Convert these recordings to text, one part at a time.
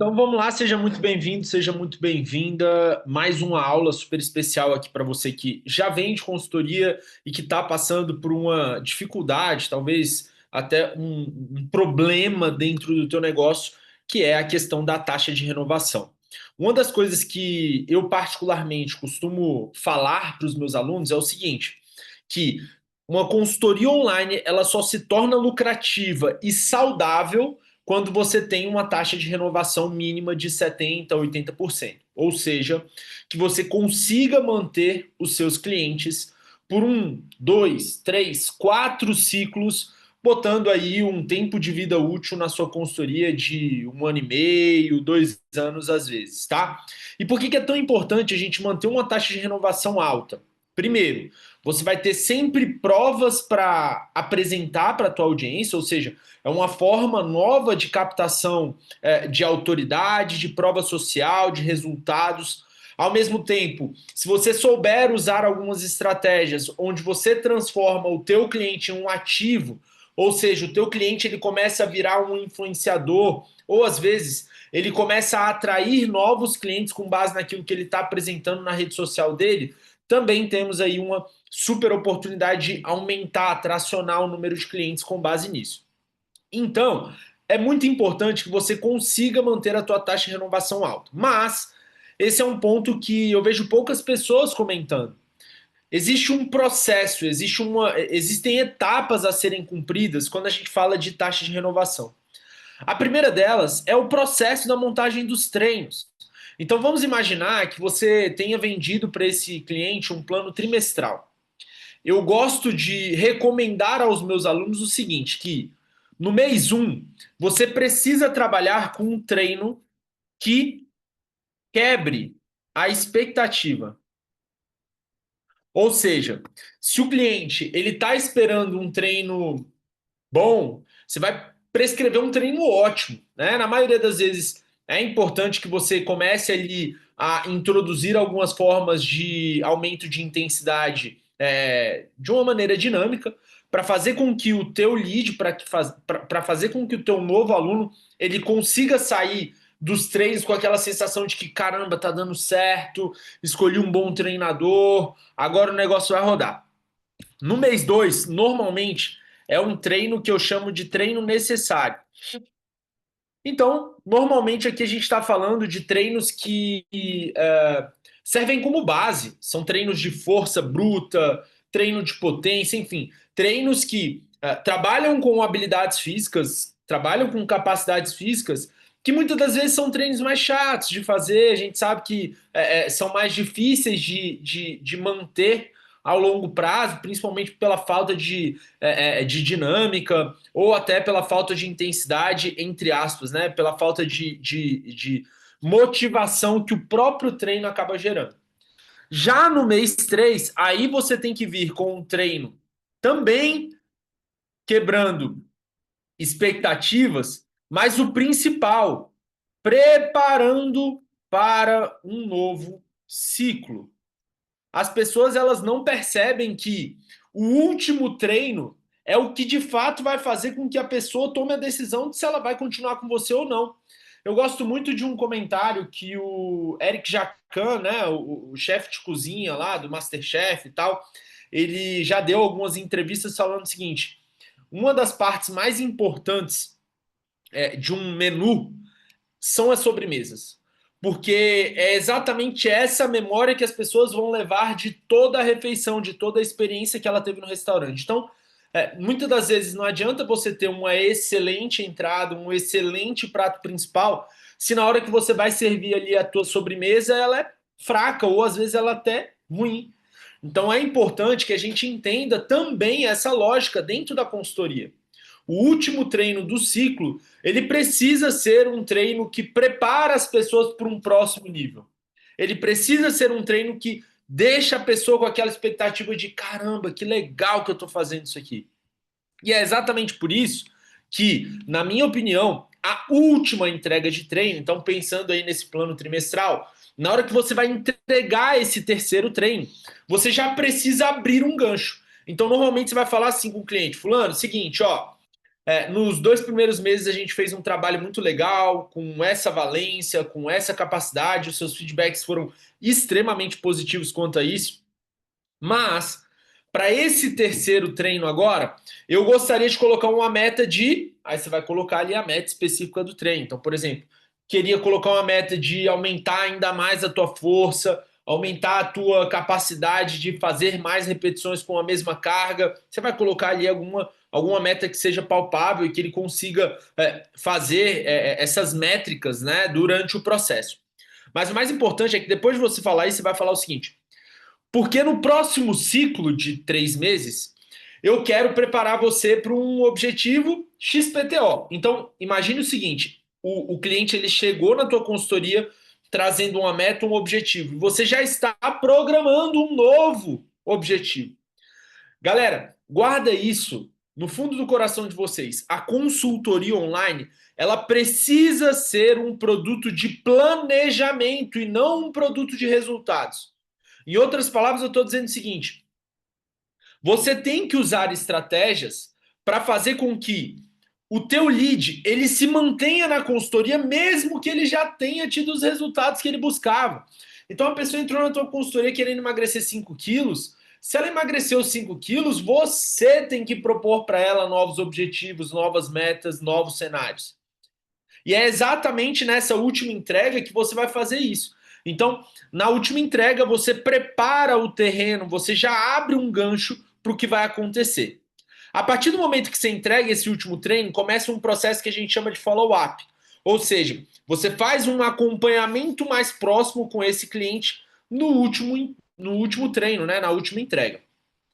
Então vamos lá, seja muito bem-vindo, seja muito bem-vinda. Mais uma aula super especial aqui para você que já vem de consultoria e que está passando por uma dificuldade, talvez até um problema dentro do teu negócio, que é a questão da taxa de renovação. Uma das coisas que eu particularmente costumo falar para os meus alunos é o seguinte, que uma consultoria online ela só se torna lucrativa e saudável quando você tem uma taxa de renovação mínima de 70% a 80%. Ou seja, que você consiga manter os seus clientes por um, dois, três, quatro ciclos, botando aí um tempo de vida útil na sua consultoria de 1 ano e meio, 2 anos às vezes, tá? E por que é tão importante a gente manter uma taxa de renovação alta? Primeiro, você vai ter sempre provas para apresentar para a tua audiência, ou seja, é uma forma nova de captação de autoridade, de prova social, de resultados. Ao mesmo tempo, se você souber usar algumas estratégias onde você transforma o teu cliente em um ativo, ou seja, o teu cliente ele começa a virar um influenciador, ou às vezes ele começa a atrair novos clientes com base naquilo que ele está apresentando na rede social dele, também temos aí uma super oportunidade de aumentar, tracionar o número de clientes com base nisso. Então, é muito importante que você consiga manter a tua taxa de renovação alta. Mas esse é um ponto que eu vejo poucas pessoas comentando. Existe um processo, existem etapas a serem cumpridas quando a gente fala de taxa de renovação. A primeira delas é o processo da montagem dos treinos. Então vamos imaginar que você tenha vendido para esse cliente um plano trimestral. Eu gosto de recomendar aos meus alunos o seguinte, que no mês um você precisa trabalhar com um treino que quebre a expectativa. Ou seja, se o cliente ele está esperando um treino bom, você vai prescrever um treino ótimo, né? Na maioria das vezes é importante que você comece ali a introduzir algumas formas de aumento de intensidade de uma maneira dinâmica para fazer com que o teu lead, para fazer com que o teu novo aluno ele consiga sair dos treinos com aquela sensação de que caramba, tá dando certo, escolhi um bom treinador, agora o negócio vai rodar. No mês 2 normalmente, é um treino que eu chamo de treino necessário. Então, normalmente aqui a gente está falando de treinos que servem como base. São treinos de força bruta, treino de potência, enfim, treinos que trabalham com habilidades físicas, trabalham com capacidades físicas, que muitas das vezes são treinos mais chatos de fazer. A gente sabe que são mais difíceis de manter ao longo prazo, principalmente pela falta de dinâmica ou até pela falta de intensidade, entre aspas, né? Pela falta de motivação que o próprio treino acaba gerando. Já no mês 3 aí você tem que vir com um treino também quebrando expectativas, mas o principal, preparando para um novo ciclo. As pessoas elas não percebem que o último treino é o que de fato vai fazer com que a pessoa tome a decisão de se ela vai continuar com você ou não. Eu gosto muito de um comentário que o Eric Jacquin, né, o chefe de cozinha lá do MasterChef e tal, ele já deu algumas entrevistas falando o seguinte: uma das partes mais importantes de um menu são as sobremesas. Porque é exatamente essa memória que as pessoas vão levar de toda a refeição, de toda a experiência que ela teve no restaurante. Então, muitas das vezes não adianta você ter uma excelente entrada, um excelente prato principal, se na hora que você vai servir ali a tua sobremesa, ela é fraca ou às vezes ela é até ruim. Então é importante que a gente entenda também essa lógica dentro da consultoria. O último treino do ciclo, ele precisa ser um treino que prepara as pessoas para um próximo nível. Ele precisa ser um treino que deixa a pessoa com aquela expectativa de caramba, que legal que eu estou fazendo isso aqui. E é exatamente por isso que, na minha opinião, a última entrega de treino, então pensando aí nesse plano trimestral, na hora que você vai entregar esse terceiro treino, você já precisa abrir um gancho. Então, normalmente você vai falar assim com o cliente, fulano, seguinte, ó, Nos 2 primeiros meses a gente fez um trabalho muito legal, com essa valência, com essa capacidade, os seus feedbacks foram extremamente positivos quanto a isso. Mas, para esse terceiro treino agora, eu gostaria de colocar uma meta de. Aí você vai colocar ali a meta específica do treino. Então, por exemplo, queria colocar uma meta de aumentar ainda mais a tua força, aumentar a tua capacidade de fazer mais repetições com a mesma carga. Você vai colocar ali alguma meta que seja palpável e que ele consiga fazer essas métricas, né, durante o processo. Mas o mais importante é que depois de você falar isso, você vai falar o seguinte: porque no próximo ciclo de 3 meses, eu quero preparar você para um objetivo XPTO. Então, imagine o seguinte: o cliente ele chegou na tua consultoria trazendo uma meta, um objetivo, e você já está programando um novo objetivo. Galera, guarda isso no fundo do coração de vocês. A consultoria online, ela precisa ser um produto de planejamento e não um produto de resultados. Em outras palavras, eu estou dizendo o seguinte: você tem que usar estratégias para fazer com que o teu lead ele se mantenha na consultoria, mesmo que ele já tenha tido os resultados que ele buscava. Então, a pessoa entrou na tua consultoria querendo emagrecer 5 quilos. Se ela emagreceu 5 quilos, você tem que propor para ela novos objetivos, novas metas, novos cenários. E é exatamente nessa última entrega que você vai fazer isso. Então, na última entrega, você prepara o terreno, você já abre um gancho para o que vai acontecer. A partir do momento que você entrega esse último treino, começa um processo que a gente chama de follow-up. Ou seja, você faz um acompanhamento mais próximo com esse cliente no último treino, né, na última entrega.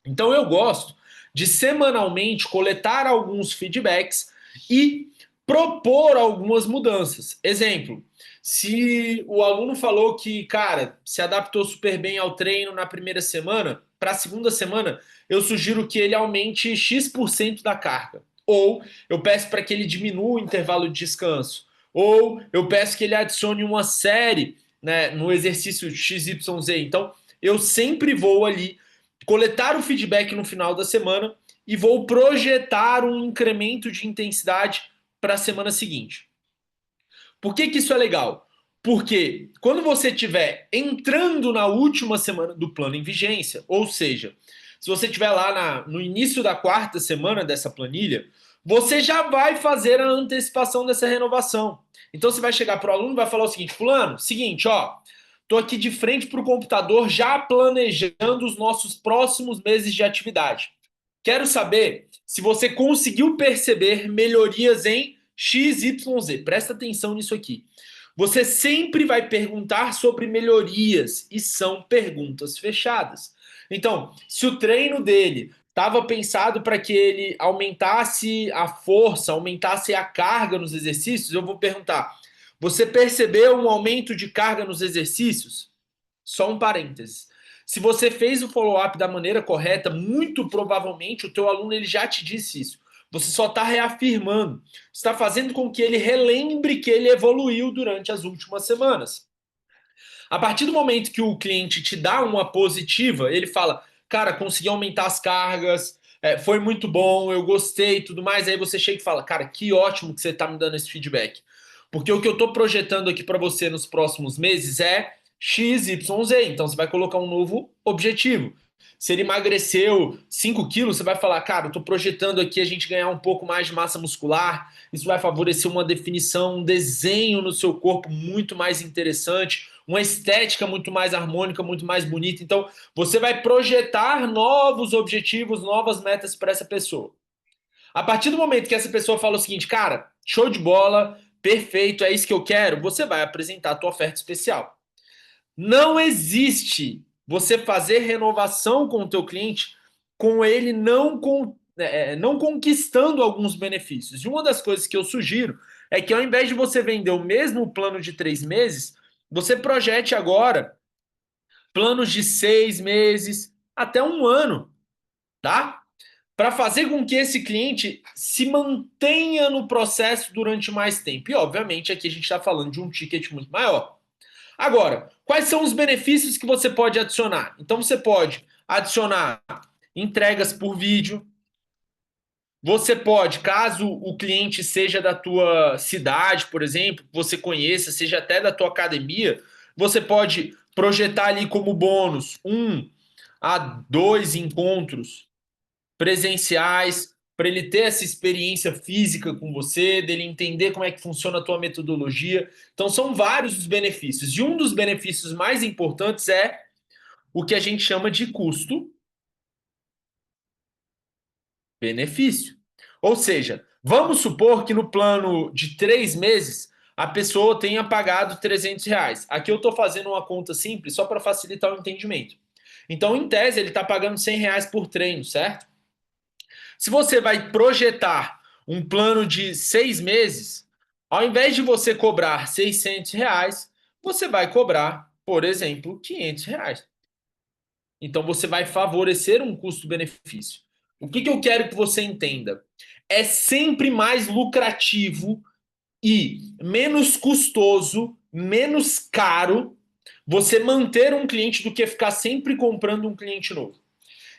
Então eu gosto de semanalmente coletar alguns feedbacks e propor algumas mudanças. Exemplo, se o aluno falou que, cara, se adaptou super bem ao treino na primeira semana, para a segunda semana, eu sugiro que ele aumente X% da carga. Ou eu peço para que ele diminua o intervalo de descanso. Ou eu peço que ele adicione uma série, né, no exercício XYZ. Então, eu sempre vou ali coletar o feedback no final da semana e vou projetar um incremento de intensidade para a semana seguinte. Por que isso é legal? Porque quando você estiver entrando na última semana do plano em vigência, ou seja, se você estiver lá no início da quarta semana dessa planilha, você já vai fazer a antecipação dessa renovação. Então você vai chegar para o aluno e vai falar o seguinte: fulano, seguinte, ó, estou aqui de frente para o computador já planejando os nossos próximos meses de atividade. Quero saber se você conseguiu perceber melhorias em XYZ. Presta atenção nisso aqui. Você sempre vai perguntar sobre melhorias e são perguntas fechadas. Então, se o treino dele estava pensado para que ele aumentasse a força, aumentasse a carga nos exercícios, eu vou perguntar: você percebeu um aumento de carga nos exercícios? Só um parênteses. Se você fez o follow-up da maneira correta, muito provavelmente o teu aluno ele já te disse isso. Você só está reafirmando. Está fazendo com que ele relembre que ele evoluiu durante as últimas semanas. A partir do momento que o cliente te dá uma positiva, ele fala: cara, consegui aumentar as cargas, foi muito bom, eu gostei e tudo mais. Aí você chega e fala: cara, que ótimo que você está me dando esse feedback. Porque o que eu estou projetando aqui para você nos próximos meses é XYZ. Então você vai colocar um novo objetivo. Se ele emagreceu 5 quilos, você vai falar: cara, eu estou projetando aqui a gente ganhar um pouco mais de massa muscular. Isso vai favorecer uma definição, um desenho no seu corpo muito mais interessante, uma estética muito mais harmônica, muito mais bonita. Então, você vai projetar novos objetivos, novas metas para essa pessoa. A partir do momento que essa pessoa fala o seguinte: cara, show de bola, perfeito, é isso que eu quero, você vai apresentar a tua oferta especial. Não existe você fazer renovação com o teu cliente com ele não conquistando alguns benefícios. E uma das coisas que eu sugiro é que ao invés de você vender o mesmo plano de 3 meses, você projete agora planos de 6 meses até um ano, tá? Para fazer com que esse cliente se mantenha no processo durante mais tempo. E, obviamente, aqui a gente está falando de um ticket muito maior. Agora, quais são os benefícios que você pode adicionar? Então, você pode adicionar entregas por vídeo, Você pode, caso o cliente seja da tua cidade, por exemplo, você conheça, seja até da tua academia, você pode projetar ali como bônus 1 a 2 encontros presenciais, para ele ter essa experiência física com você, dele entender como é que funciona a tua metodologia. Então são vários os benefícios. E um dos benefícios mais importantes é o que a gente chama de custo-benefício. Ou seja, vamos supor que no plano de 3 meses a pessoa tenha pagado R$ 300. Aqui eu estou fazendo uma conta simples só para facilitar o entendimento. Então, em tese, ele está pagando R$ 100 por treino, certo? Se você vai projetar um plano de 6 meses, ao invés de você cobrar R$ 600, você vai cobrar, por exemplo, R$ 500. Então você vai favorecer um custo-benefício. O que eu quero que você entenda? É sempre mais lucrativo e menos custoso, menos caro você manter um cliente do que ficar sempre comprando um cliente novo.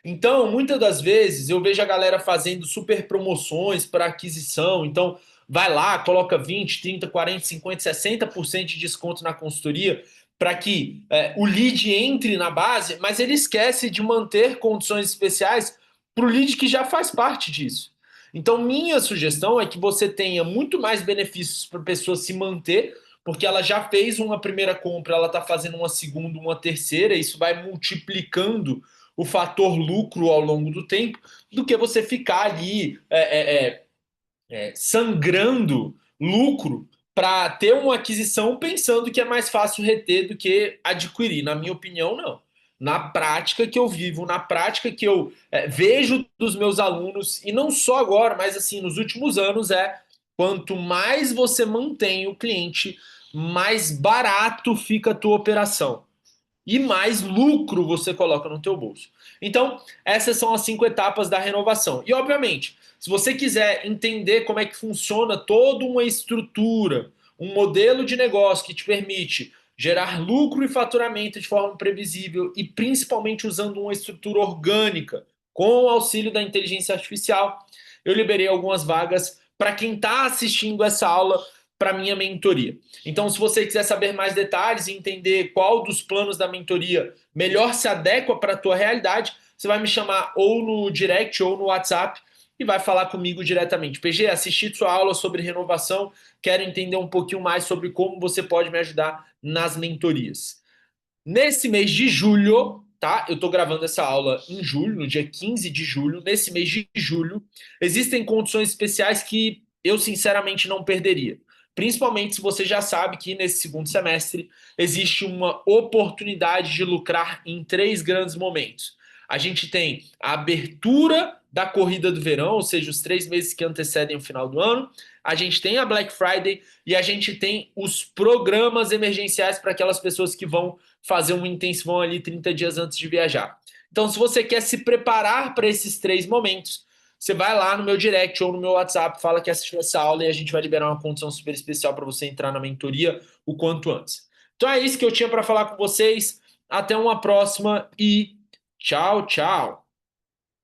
Então, muitas das vezes eu vejo a galera fazendo super promoções para aquisição. Então, vai lá, coloca 20, 30, 40, 50, 60% de desconto na consultoria para que o lead entre na base, mas ele esquece de manter condições especiais para o lead que já faz parte disso. Então, minha sugestão é que você tenha muito mais benefícios para a pessoa se manter, porque ela já fez uma primeira compra, ela está fazendo uma segunda, uma terceira, isso vai multiplicando o fator lucro ao longo do tempo, do que você ficar ali sangrando lucro para ter uma aquisição pensando que é mais fácil reter do que adquirir. Na minha opinião, não. Na prática que eu vivo, na prática que eu vejo dos meus alunos, e não só agora, mas assim, nos últimos anos, quanto mais você mantém o cliente, mais barato fica a tua operação e mais lucro você coloca no teu bolso. Então, essas são as 5 etapas da renovação. E, obviamente, se você quiser entender como é que funciona toda uma estrutura, um modelo de negócio que te permite gerar lucro e faturamento de forma previsível e principalmente usando uma estrutura orgânica com o auxílio da inteligência artificial, eu liberei algumas vagas para quem está assistindo essa aula para minha mentoria. Então, se você quiser saber mais detalhes e entender qual dos planos da mentoria melhor se adequa para a tua realidade, você vai me chamar ou no direct ou no WhatsApp e vai falar comigo diretamente. PG, assisti sua aula sobre renovação, quero entender um pouquinho mais sobre como você pode me ajudar nas mentorias. Nesse mês de julho, tá? Eu tô gravando essa aula em julho, no dia 15 de julho. Nesse mês de julho, existem condições especiais que eu sinceramente não perderia. Principalmente se você já sabe que nesse segundo semestre existe uma oportunidade de lucrar em 3 grandes momentos. A gente tem a abertura da corrida do verão, ou seja, os 3 meses que antecedem o final do ano. A gente tem a Black Friday e a gente tem os programas emergenciais para aquelas pessoas que vão fazer um intensivão ali 30 dias antes de viajar. Então, se você quer se preparar para esses 3 momentos, você vai lá no meu direct ou no meu WhatsApp, fala que assistiu essa aula e a gente vai liberar uma condição super especial para você entrar na mentoria o quanto antes. Então é isso que eu tinha para falar com vocês. Até uma próxima e tchau, tchau.